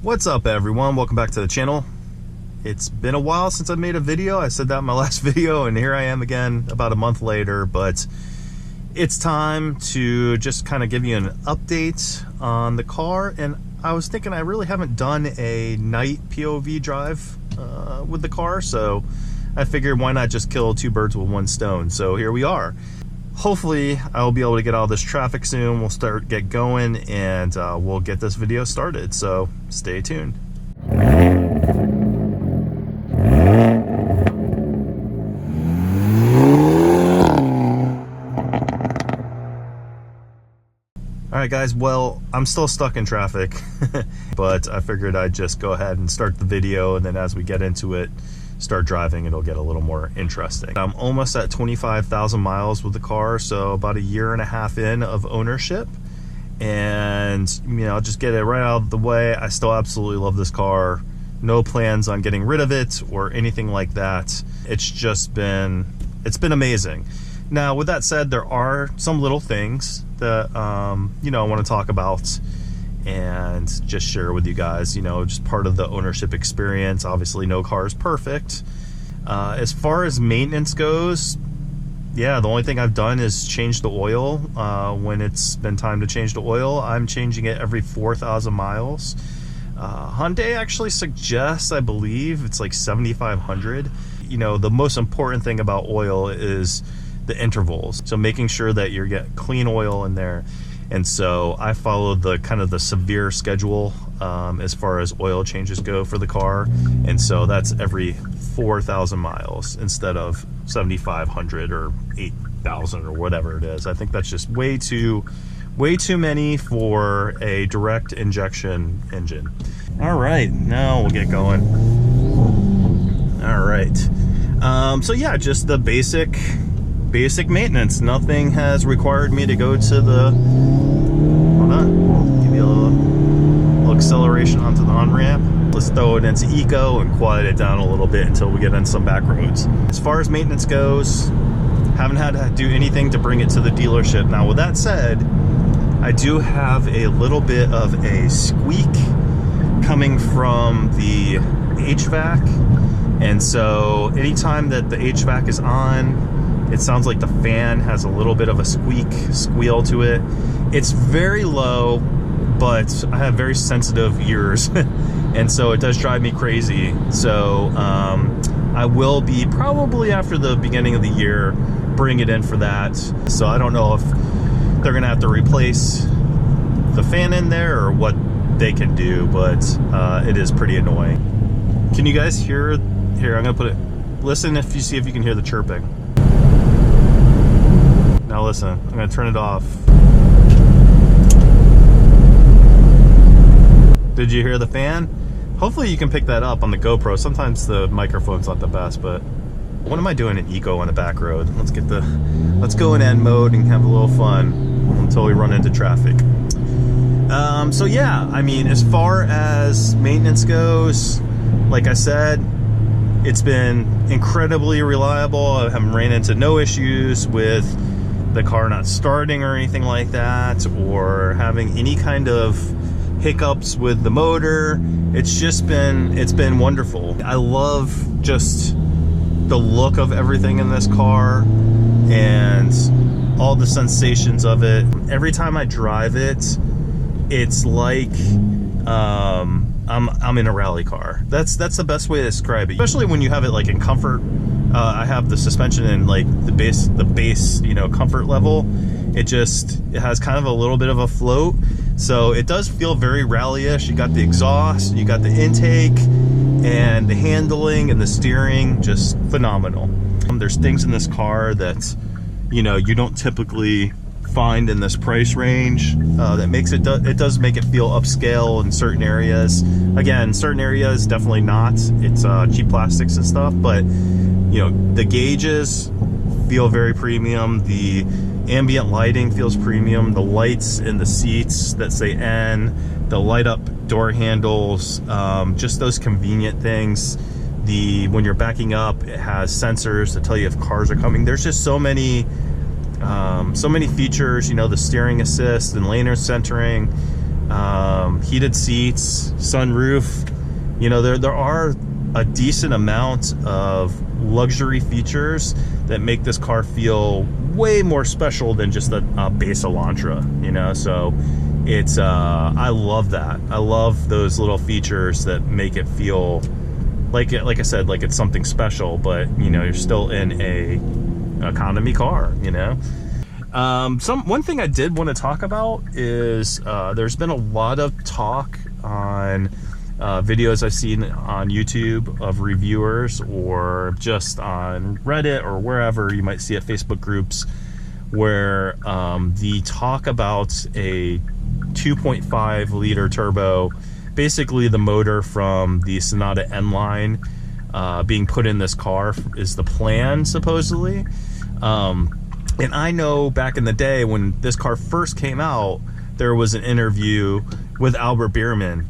What's up, everyone? Welcome back to the channel. It's been a while since I made a video. I said that in my last video, and here I am again about a month later, but it's time to just kind of give you an update on the car. And I was thinking I really haven't done a night POV drive with the car, so I figured why not just kill two birds with one stone. So here we are. Hopefully I'll be able to get all this traffic soon. We'll get going, and we'll get this video started, so stay tuned. Alright guys, well, I'm still stuck in traffic, but I figured I'd just go ahead and start the video, and then as we get into it, start driving, it'll get a little more interesting. I'm almost at 25,000 miles with the car, so about a year and a half in of ownership. And, you know, I'll just get it right out of the way. I still absolutely love this car. No plans on getting rid of it or anything like that. It's been amazing. Now, with that said, there are some little things that, you know, I want to talk about and just share with you guys, you know, just part of the ownership experience. Obviously, no car is perfect. As far as maintenance goes, yeah, the only thing I've done is change the oil. When it's been time to change the oil, I'm changing it every 4,000 miles. Hyundai actually suggests, I believe, it's like 7,500. You know, the most important thing about oil is the intervals. So making sure that you're getting clean oil in there. And so I followed the kind of the severe schedule as far as oil changes go for the car. And so that's every 4,000 miles instead of 7,500 or 8,000 or whatever it is. I think that's just way too many for a direct injection engine. All right, now we'll get going. All right. So yeah, just the basic maintenance. Nothing has required me to go to the, hold on, give you a little acceleration onto the on-ramp. Let's throw it into eco and quiet it down a little bit until we get in some back roads. As far as maintenance goes, haven't had to do anything to bring it to the dealership. Now, with that said, I do have a little bit of a squeak coming from the HVAC. And so anytime that the HVAC is on, it sounds like the fan has a little bit of a squeal to it. It's very low, but I have very sensitive ears, and so it does drive me crazy. So I will be probably after the beginning of the year bring it in for that. So I don't know if they're gonna have to replace the fan in there or what they can do, but it is pretty annoying. Can you guys hear? Here, I'm gonna put it. Listen if you can hear the chirping. Now listen, I'm gonna turn it off. Did you hear the fan? Hopefully you can pick that up on the GoPro. Sometimes the microphone's not the best, but what am I doing in eco on the back road? Let's go in N mode and have a little fun until we run into traffic. So yeah, I mean, as far as maintenance goes, like I said, it's been incredibly reliable. I haven't ran into no issues with the car not starting or anything like that, or having any kind of hiccups with the motor. It's been wonderful. I love just the look of everything in this car and all the sensations of it. Every time I drive it, it's like I'm in a rally car. That's the best way to describe it, especially when you have it like in comfort. I have the suspension in like the base, you know, comfort level. It has kind of a little bit of a float, so it does feel very rally-ish. You got the exhaust, you got the intake, and the handling and the steering, just phenomenal. There's things in this car that, you know, you don't typically find in this price range that makes it does make it feel upscale in certain areas. Again, certain areas definitely not. It's cheap plastics and stuff, but you know, the gauges feel very premium. The ambient lighting feels premium. The lights in the seats that say N, the light up door handles, just those convenient things. When you're backing up, it has sensors to tell you if cars are coming. There's just so many features, you know, the steering assist and lane centering, heated seats, sunroof. You know, there are a decent amount of luxury features that make this car feel way more special than just a base Elantra, you know. So it's I love that. I love those little features that make it feel like I said, like it's something special, but you know, you're still in a economy car, you know. One thing I did want to talk about is there's been a lot of talk on videos I've seen on YouTube of reviewers, or just on Reddit or wherever you might see it, Facebook groups, where the talk about a 2.5 liter turbo, basically the motor from the Sonata N line, being put in this car is the plan, supposedly. And I know back in the day when this car first came out, there was an interview with Albert Bierman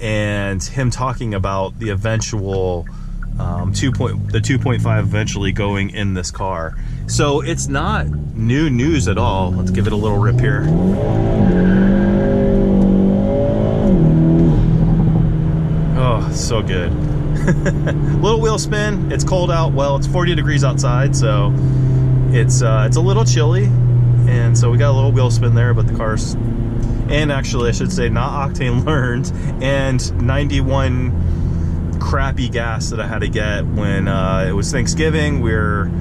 and him talking about the eventual the 2.5 eventually going in this car. So it's not new news at all. Let's give it a little rip here. Oh, so good. Little wheel spin. It's cold out. Well, it's 40 degrees outside, so it's a little chilly, and so we got a little wheel spin there, but the car's, and actually I should say not octane learned, and 91 crappy gas that I had to get when it was Thanksgiving. We're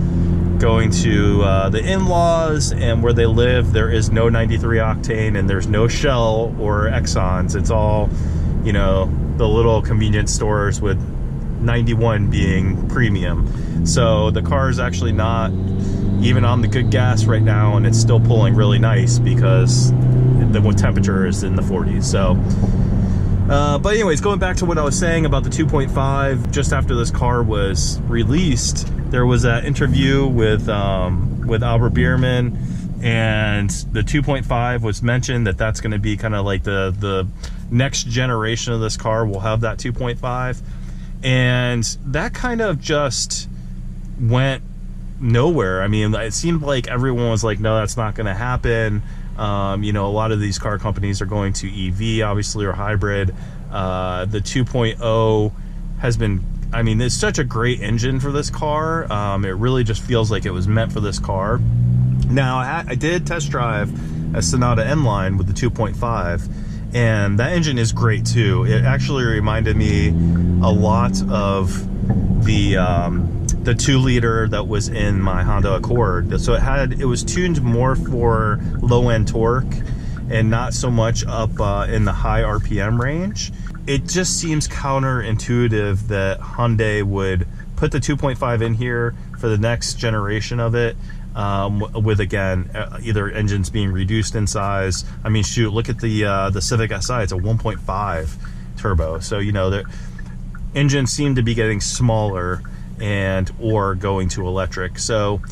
going to the in-laws, and where they live there is no 93 octane, and there's no Shell or Exxons. It's all, you know, the little convenience stores, with 91 being premium. So the car is actually not even on the good gas right now, and it's still pulling really nice because the temperature is in the 40s. So but anyways, going back to what I was saying about the 2.5, just after this car was released, there was that interview with Albert Bierman, and the 2.5 was mentioned that's going to be kind of like the next generation of this car will have that 2.5, and that kind of just went nowhere. I mean, it seemed like everyone was like, no, that's not going to happen. You know, a lot of these car companies are going to EV, obviously, or hybrid. The 2.0 has been, I mean, it's such a great engine for this car. It really just feels like it was meant for this car. Now, I did test drive a Sonata N line with the 2.5, and that engine is great too. It actually reminded me a lot of the 2-liter that was in my Honda Accord. So it was tuned more for low-end torque and not so much up in the high RPM range. It just seems counterintuitive that Hyundai would put the 2.5 in here for the next generation of it, with, again, either engines being reduced in size. I mean, shoot, look at the Civic Si. It's a 1.5 turbo. So, you know, the engines seem to be getting smaller or going to electric. So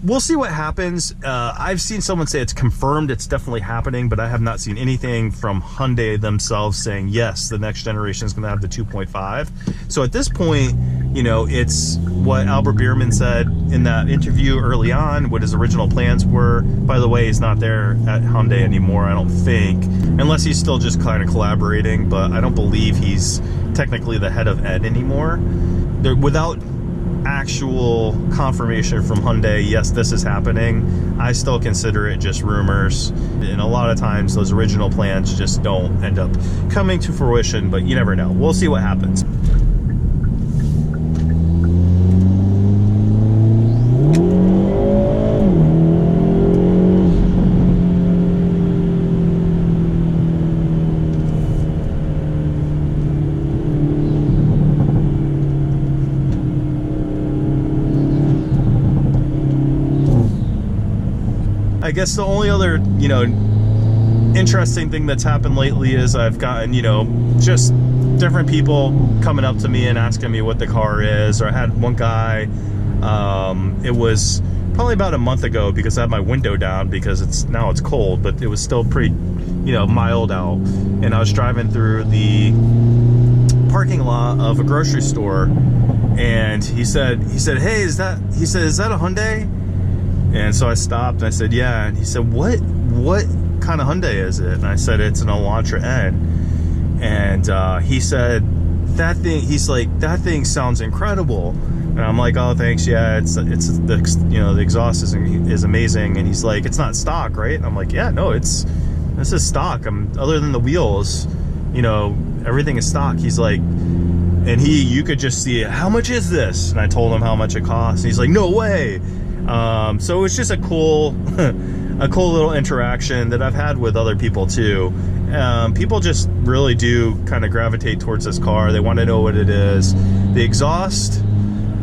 we'll see what happens. I've seen someone say it's confirmed, it's definitely happening, but I have not seen anything from Hyundai themselves saying, yes, the next generation is going to have the 2.5. So at this point, you know, it's what Albert Bierman said in that interview early on, what his original plans were. By the way, he's not there at Hyundai anymore, I don't think, unless he's still just kind of collaborating, but I don't believe he's technically the head of Ed anymore. Without actual confirmation from Hyundai, yes, this is happening, I still consider it just rumors, and a lot of times those original plans just don't end up coming to fruition, but you never know. We'll see what happens. I guess the only other, you know, interesting thing that's happened lately is I've gotten, you know, just different people coming up to me and asking me what the car is. Or I had one guy, it was probably about a month ago, because I had my window down because now it's cold, but it was still pretty, you know, mild out. And I was driving through the parking lot of a grocery store, and he said, hey, is that a Hyundai? And so I stopped and I said, yeah. And he said, what kind of Hyundai is it? And I said, it's an Elantra N. And he said, that thing sounds incredible. And I'm like, oh, thanks. Yeah, it's the, you know, the exhaust is amazing. And he's like, it's not stock, right? And I'm like, yeah, no, this is stock. Other than the wheels, you know, everything is stock. He's like, and you could just see it. How much is this? And I told him how much it costs. And he's like, no way. So it's just a cool, a cool little interaction that I've had with other people too. People just really do kind of gravitate towards this car. They want to know what it is. The exhaust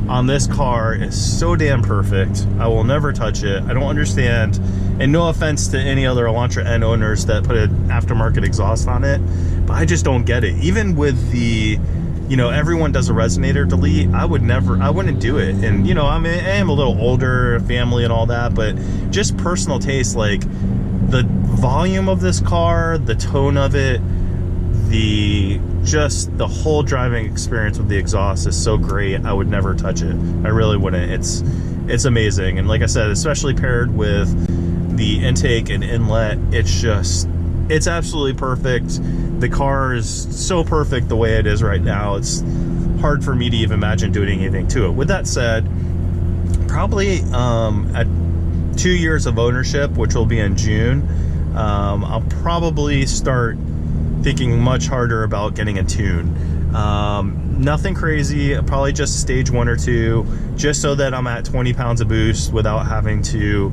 on this car is so damn perfect. I will never touch it. I don't understand, and no offense to any other Elantra N owners that put an aftermarket exhaust on it, but I just don't get it. Even with the, you know, everyone does a resonator delete. I wouldn't do it. And, you know, I am a little older, family and all that, but just personal taste, like the volume of this car, the tone of it, just the whole driving experience with the exhaust is so great. I would never touch it. I really wouldn't. It's amazing. And like I said, especially paired with the intake and inlet, it's absolutely perfect. The car is so perfect the way it is right now. It's hard for me to even imagine doing anything to it. With that said, probably at 2 years of ownership, which will be in June, I'll probably start thinking much harder about getting a tune. Nothing crazy, probably just stage 1 or 2, just so that I'm at 20 pounds of boost without having to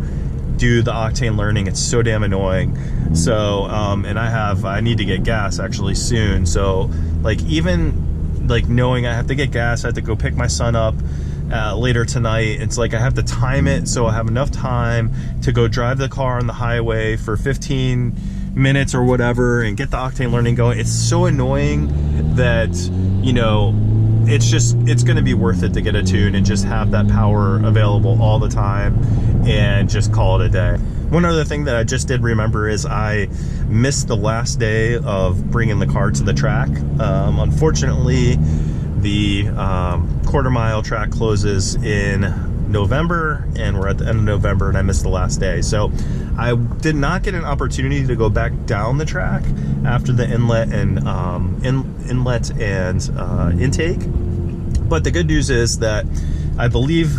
do the octane learning. It's so damn annoying. So and I need to get gas actually soon. So like, even like knowing I have to get gas, I have to go pick my son up later tonight. It's like I have to time it so I have enough time to go drive the car on the highway for 15 minutes or whatever and get the octane learning going. It's so annoying that, you know, it's going to be worth it to get a tune and just have that power available all the time and just call it a day. One other thing that I just did remember is I missed the last day of bringing the car to the track. Unfortunately, the quarter-mile track closes in November, and we're at the end of November, and I missed the last day. So I did not get an opportunity to go back down the track after the inlet and intake. But the good news is that I believe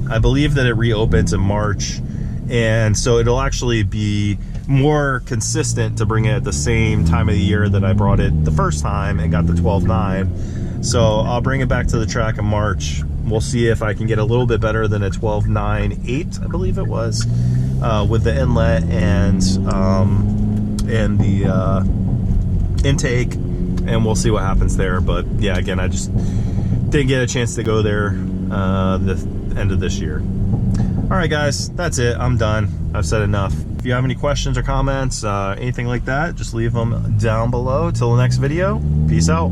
that it reopens in March, and so it'll actually be more consistent to bring it at the same time of the year that I brought it the first time and got the 12.9. So I'll bring it back to the track in March. We'll see if I can get a little bit better than a 12.9.8, I believe it was, with the inlet and the intake, and we'll see what happens there. But yeah, again, I just didn't get a chance to go there the end of this year. All right, guys, that's it. I'm done. I've said enough. If you have any questions or comments, anything like that, just leave them down below. Till the next video, peace out.